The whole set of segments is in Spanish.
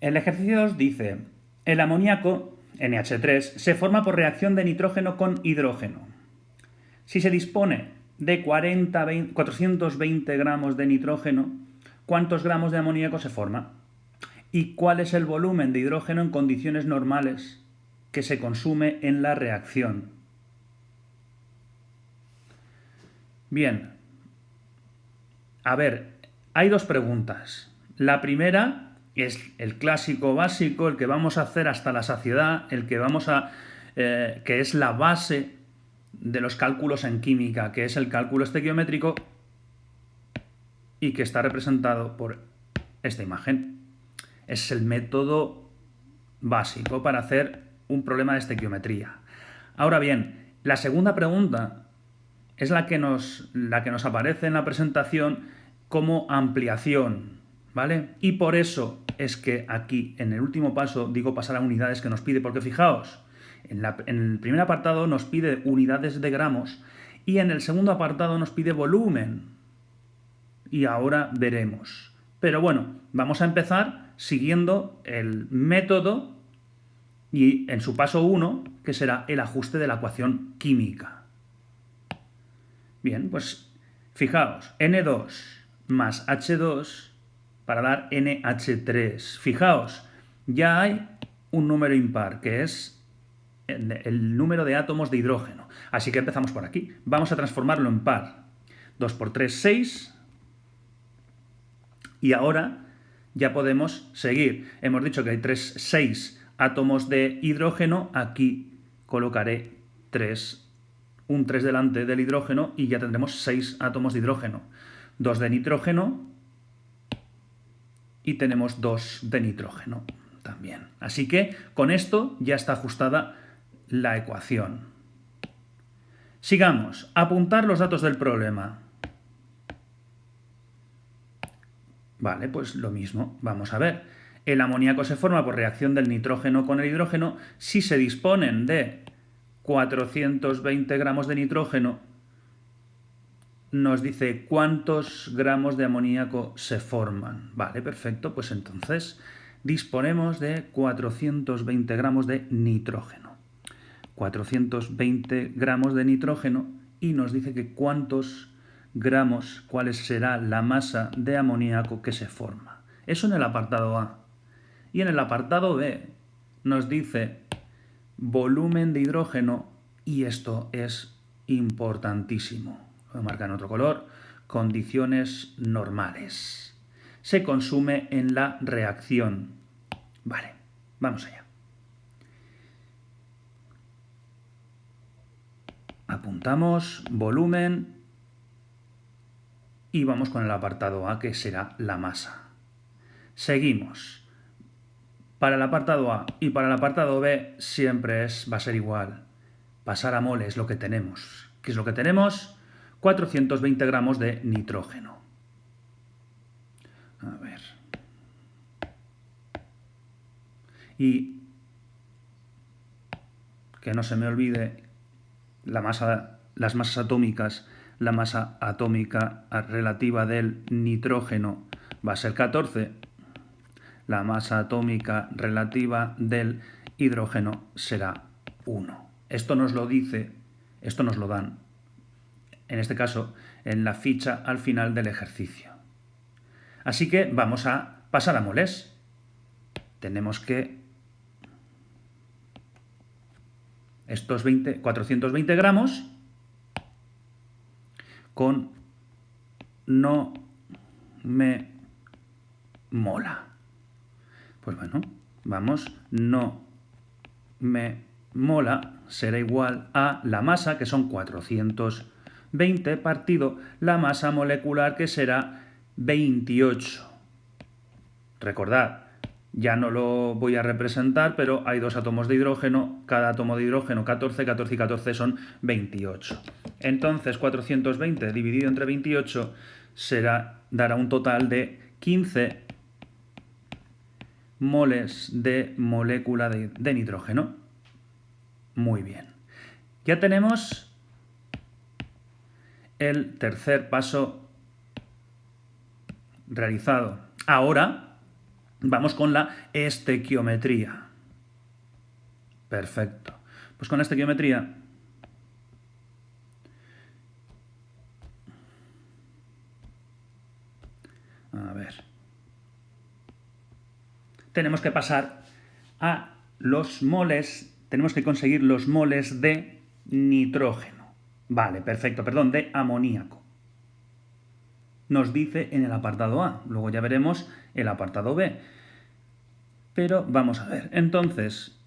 El ejercicio 2 dice, el amoníaco, NH3, se forma por reacción de nitrógeno con hidrógeno. Si se dispone de 420 gramos de nitrógeno, ¿cuántos gramos de amoníaco se forma? ¿Y cuál es el volumen de hidrógeno en condiciones normales que se consume en la reacción? Bien, a ver, hay dos preguntas. La primera es el clásico básico, el que vamos a hacer hasta la saciedad, el que vamos a que es la base de los cálculos en química, que es el cálculo estequiométrico y que está representado por esta imagen. Es el método básico para hacer un problema de estequiometría. Ahora bien, la segunda pregunta es la que nos aparece en la presentación como ampliación, ¿vale? Y por eso es que aquí, en el último paso, digo pasar a unidades que nos pide, porque fijaos, en el primer apartado nos pide unidades de gramos y en el segundo apartado nos pide volumen. Y ahora veremos. Pero bueno, vamos a empezar siguiendo el método y en su paso 1, que será el ajuste de la ecuación química. Bien, pues fijaos, N2 más H2 para dar NH3. Fijaos, ya hay un número impar, que es el número de átomos de hidrógeno. Así que empezamos por aquí. Vamos a transformarlo en par. 2 por 3, 6. Y ahora ya podemos seguir. Hemos dicho que hay 6 átomos de hidrógeno. Aquí colocaré un 3 delante del hidrógeno y ya tendremos 6 átomos de hidrógeno. 2 de nitrógeno y tenemos 2 de nitrógeno también. Así que con esto ya está ajustada la ecuación. Sigamos. Apuntar los datos del problema. Vale, pues lo mismo. Vamos a ver. El amoníaco se forma por reacción del nitrógeno con el hidrógeno si se disponen de 420 gramos de nitrógeno. Nos dice cuántos gramos de amoníaco se forman. Vale, perfecto. Pues entonces disponemos de 420 gramos de nitrógeno. 420 gramos de nitrógeno y nos dice que cuántos gramos, cuál será la masa de amoníaco que se forma. Eso en el apartado A. Y en el apartado B nos dice volumen de hidrógeno y esto es importantísimo. Lo marca en otro color. Condiciones normales. Se consume en la reacción. Vale, vamos allá. Apuntamos volumen y vamos con el apartado A, que será la masa. Seguimos. Para el apartado A y para el apartado B siempre va a ser igual. Pasar a mole es lo que tenemos. ¿Qué es lo que tenemos? 420 gramos de nitrógeno. A ver. Y que no se me olvide las masas atómicas. La masa atómica relativa del nitrógeno va a ser 14. La masa atómica relativa del hidrógeno será 1. Esto nos lo dice, esto nos lo dan, en este caso, en la ficha al final del ejercicio. Así que vamos a pasar a moles. Tenemos que estos 420 gramos con no me mola. Pues bueno, vamos, no me mola será igual a la masa, que son 420, partido la masa molecular, que será 28. Recordad, ya no lo voy a representar, pero hay 2 átomos de hidrógeno, cada átomo de hidrógeno 14, 14 y 14 son 28. Entonces 420 dividido entre 28 dará un total de 15 moles de molécula de nitrógeno. Muy bien. Ya tenemos el tercer paso realizado. Ahora Vamos con la estequiometría. Perfecto. Pues con la estequiometría a ver. Tenemos que pasar a los moles, tenemos que conseguir los moles de nitrógeno. Vale, perfecto, perdón, de amoníaco. Nos dice en el apartado A, luego ya veremos el apartado B. Pero vamos a ver, entonces,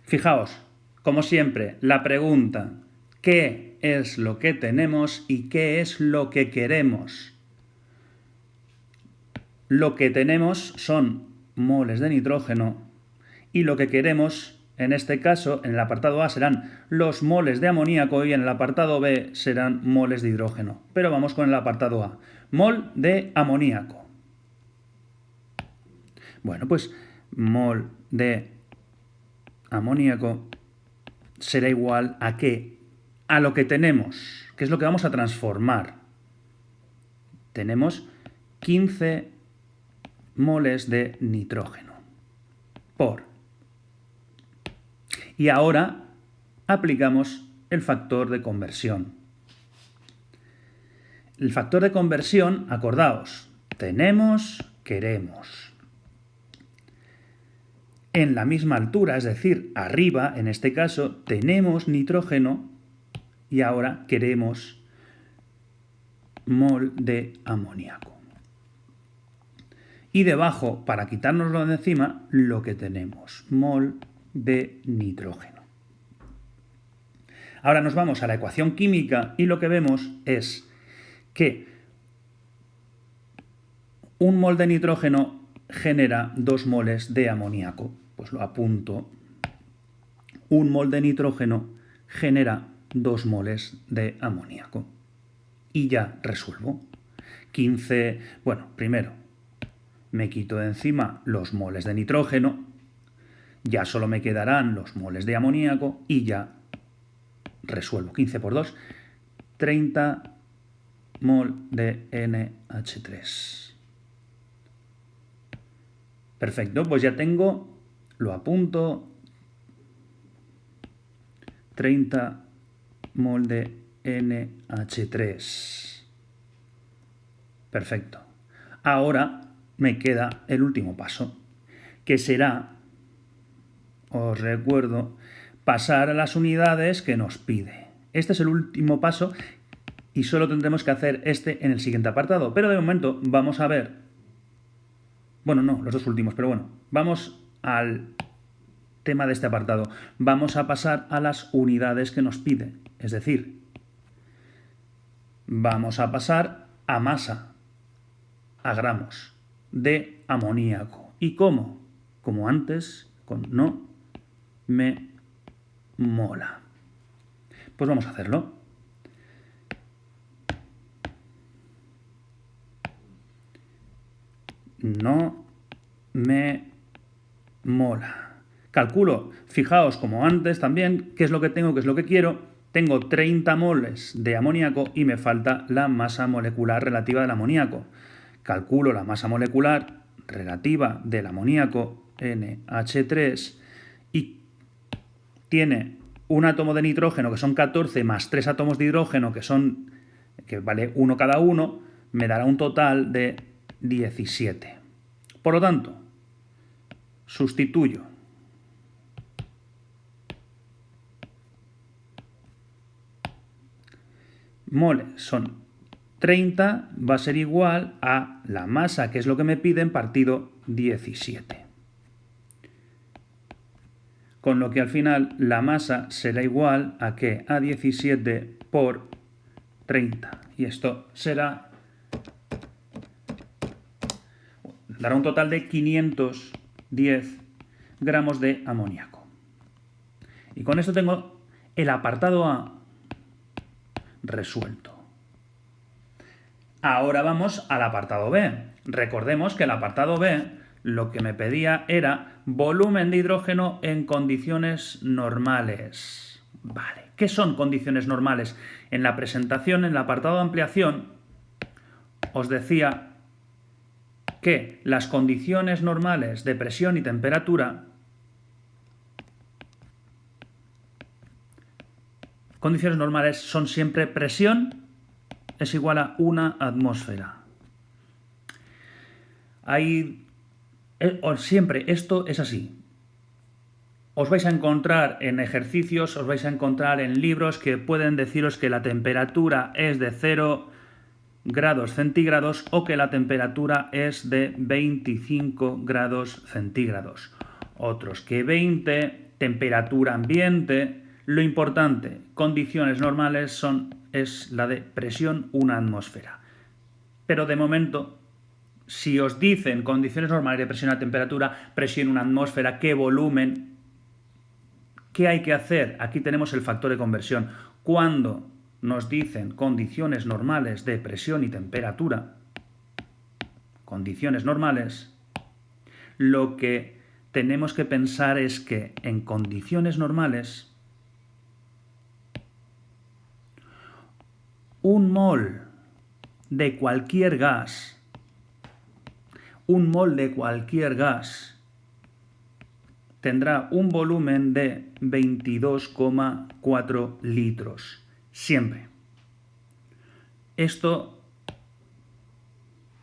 fijaos, como siempre, la pregunta, ¿qué es lo que tenemos y qué es lo que queremos? Lo que tenemos son moles de nitrógeno y lo que queremos, en este caso, en el apartado A serán los moles de amoníaco y en el apartado B serán moles de hidrógeno. Pero vamos con el apartado A. Mol de amoníaco. Bueno, pues mol de amoníaco será igual a ¿qué? A lo que tenemos, que es lo que vamos a transformar. Tenemos 15 moles de nitrógeno por. Y ahora aplicamos el factor de conversión. El factor de conversión, acordaos, tenemos, queremos. En la misma altura, es decir, arriba, en este caso, tenemos nitrógeno y ahora queremos mol de amoníaco. Y debajo, para quitárnoslo de encima, lo que tenemos, mol de nitrógeno. Ahora nos vamos a la ecuación química y lo que vemos es que un mol de nitrógeno genera 2 moles de amoníaco. Pues lo apunto. Un mol de nitrógeno genera 2 moles de amoníaco. Y ya resuelvo. 15, bueno, primero me quito de encima los moles de nitrógeno, ya solo me quedarán los moles de amoníaco y ya resuelvo. 15 por 2, 30 mol de NH3. Perfecto, pues ya tengo, lo apunto, 30 mol de NH3. Perfecto. Ahora me queda el último paso, que será, os recuerdo, pasar a las unidades que nos pide. Este es el último paso y solo tendremos que hacer este en el siguiente apartado. Pero de momento vamos a ver, bueno, no, los dos últimos, pero bueno, vamos al tema de este apartado. Vamos a pasar a las unidades que nos pide, es decir, vamos a pasar a masa, a gramos de amoníaco. ¿Y cómo? Como antes, con no me mola. Pues vamos a hacerlo. No me mola. Calculo, fijaos como antes también, qué es lo que tengo, qué es lo que quiero. Tengo 30 moles de amoníaco y me falta la masa molecular relativa del amoníaco. Calculo la masa molecular relativa del amoníaco, NH3, y tiene un átomo de nitrógeno, que son 14, más 3 átomos de hidrógeno, que vale 1 cada uno, me dará un total de 17. Por lo tanto, sustituyo. Moles son 30, va a ser igual a la masa, que es lo que me piden, partido 17. Con lo que al final la masa será igual a ¿qué? A 17 por 30. Y esto dará un total de 510 gramos de amoníaco. Y con esto tengo el apartado A resuelto. Ahora vamos al apartado B. Recordemos que el apartado B lo que me pedía era volumen de hidrógeno en condiciones normales. Vale, ¿qué son condiciones normales? En la presentación, en el apartado de ampliación, os decía que las condiciones normales de presión y temperatura, condiciones normales son siempre presión es igual a 1 atmósfera. Siempre esto es así. Os vais a encontrar en ejercicios, os vais a encontrar en libros que pueden deciros que la temperatura es de 0 grados centígrados o que la temperatura es de 25 grados centígrados. Otros que 20, temperatura ambiente. Lo importante, condiciones normales es la de presión 1 atmósfera. Pero de momento, si os dicen condiciones normales de presión a temperatura, presión 1 atmósfera, qué volumen, ¿qué hay que hacer? Aquí tenemos el factor de conversión. Cuando nos dicen condiciones normales de presión y temperatura, condiciones normales, lo que tenemos que pensar es que en condiciones normales, un mol de cualquier gas, tendrá un volumen de 22,4 litros. Siempre. Esto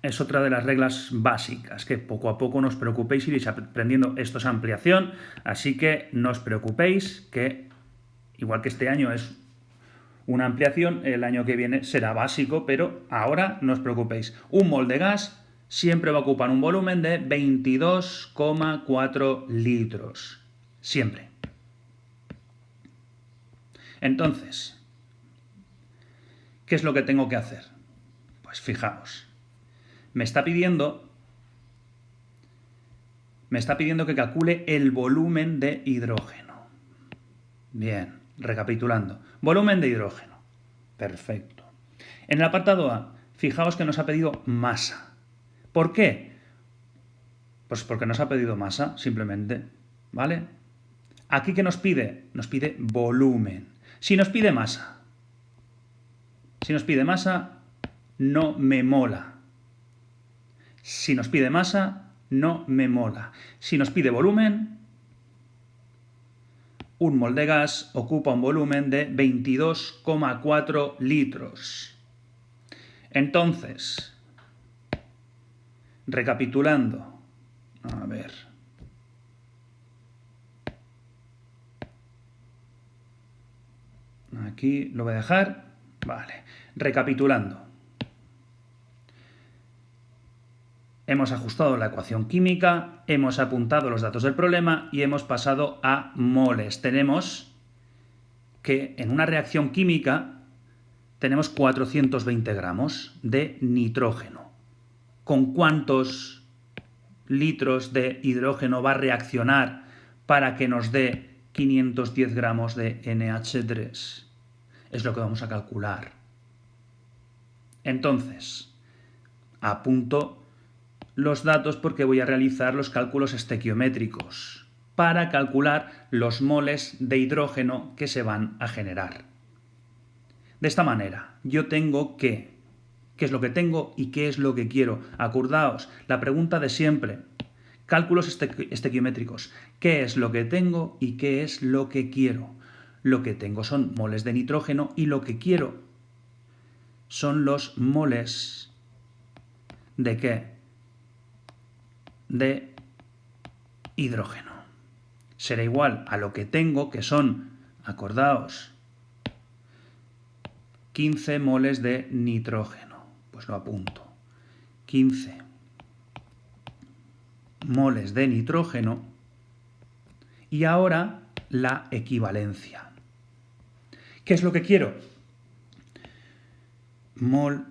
es otra de las reglas básicas, que poco a poco no os preocupéis, iréis aprendiendo. Esto es ampliación, así que no os preocupéis, que igual que este año es una ampliación, el año que viene será básico, pero ahora no os preocupéis. Un mol de gas siempre va a ocupar un volumen de 22,4 litros. Siempre. Entonces, ¿qué es lo que tengo que hacer? Pues fijaos. Me está pidiendo que calcule el volumen de hidrógeno. Bien, recapitulando. Volumen de hidrógeno. Perfecto. En el apartado A, fijaos que nos ha pedido masa. ¿Por qué? Pues porque nos ha pedido masa, simplemente. ¿Vale? Aquí, ¿qué nos pide? Nos pide volumen. Si nos pide masa, no me mola. Si nos pide masa, no me mola. Si nos pide volumen, un mol de gas ocupa un volumen de 22,4 litros. Entonces, recapitulando, a ver. Aquí lo voy a dejar. Vale. Recapitulando. Hemos ajustado la ecuación química, hemos apuntado los datos del problema y hemos pasado a moles. Tenemos que en una reacción química tenemos 420 gramos de nitrógeno. ¿Con cuántos litros de hidrógeno va a reaccionar para que nos dé 510 gramos de NH3? Es lo que vamos a calcular. Entonces, apunto los datos porque voy a realizar los cálculos estequiométricos para calcular los moles de hidrógeno que se van a generar. De esta manera, yo tengo qué es lo que tengo y qué es lo que quiero. Acordaos, la pregunta de siempre. Cálculos estequiométricos. ¿Qué es lo que tengo y qué es lo que quiero? Lo que tengo son moles de nitrógeno y lo que quiero son los moles ¿de qué? De hidrógeno. Será igual a lo que tengo, que son, acordaos, 15 moles de nitrógeno. Pues lo apunto. 15 moles de nitrógeno. Y ahora la equivalencia. ¿Qué es lo que quiero? Mol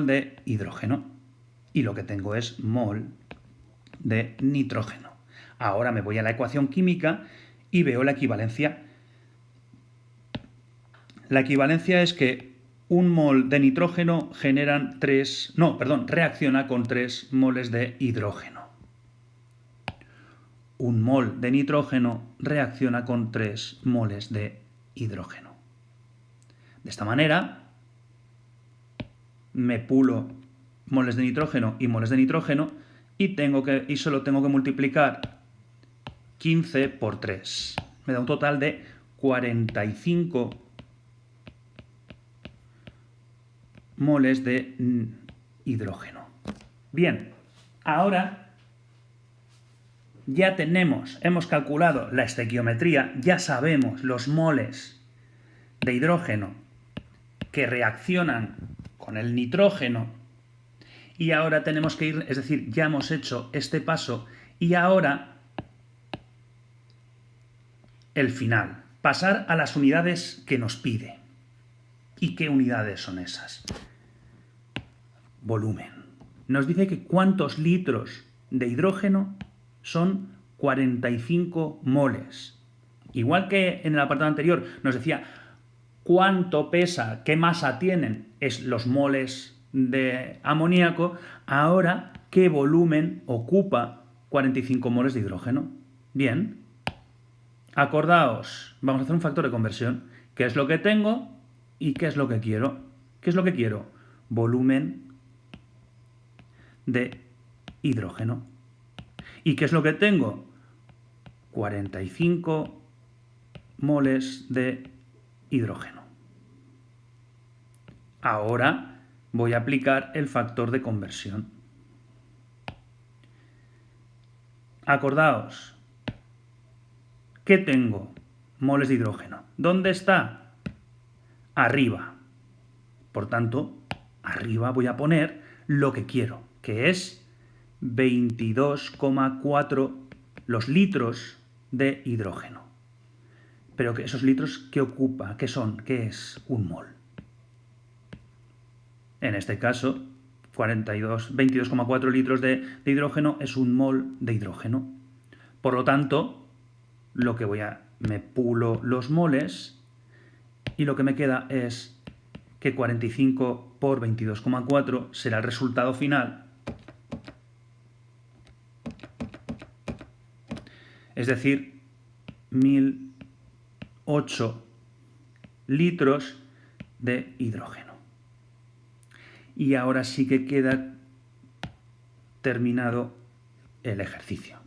de hidrógeno. Y lo que tengo es mol de nitrógeno. Ahora me voy a la ecuación química y veo la equivalencia. La equivalencia es que un mol de nitrógeno reacciona con 3 moles de hidrógeno. Un mol de nitrógeno reacciona con 3 moles de hidrógeno. De esta manera, me pulo moles de nitrógeno y moles de nitrógeno y solo tengo que multiplicar 15 por 3. Me da un total de 45 moles de hidrógeno. Bien, ahora ya hemos calculado la estequiometría, ya sabemos los moles de hidrógeno que reaccionan con el nitrógeno y ahora tenemos que ir, es decir, ya hemos hecho este paso y ahora el final, pasar a las unidades que nos pide. ¿Y qué unidades son esas? Volumen. Nos dice que cuántos litros de hidrógeno son 45 moles. Igual que en el apartado anterior nos decía cuánto pesa, qué masa tienen, es los moles de amoníaco, ahora qué volumen ocupa 45 moles de hidrógeno. Bien, acordaos, vamos a hacer un factor de conversión. ¿Qué es lo que tengo y qué es lo que quiero? ¿Qué es lo que quiero? Volumen de hidrógeno. ¿Y qué es lo que tengo? 45 moles de hidrógeno. Ahora voy a aplicar el factor de conversión. Acordaos, ¿qué tengo? Moles de hidrógeno. ¿Dónde está? Arriba. Por tanto, arriba voy a poner lo que quiero, que es 22,4 los litros de hidrógeno. Pero que esos litros, ¿qué ocupa? ¿Qué son? ¿Qué es un mol? En este caso, 22,4 litros de hidrógeno es un mol de hidrógeno. Por lo tanto, me pulo los moles y lo que me queda es que 45 por 22,4 será el resultado final. Es decir, 1008 litros de hidrógeno. Y ahora sí que queda terminado el ejercicio.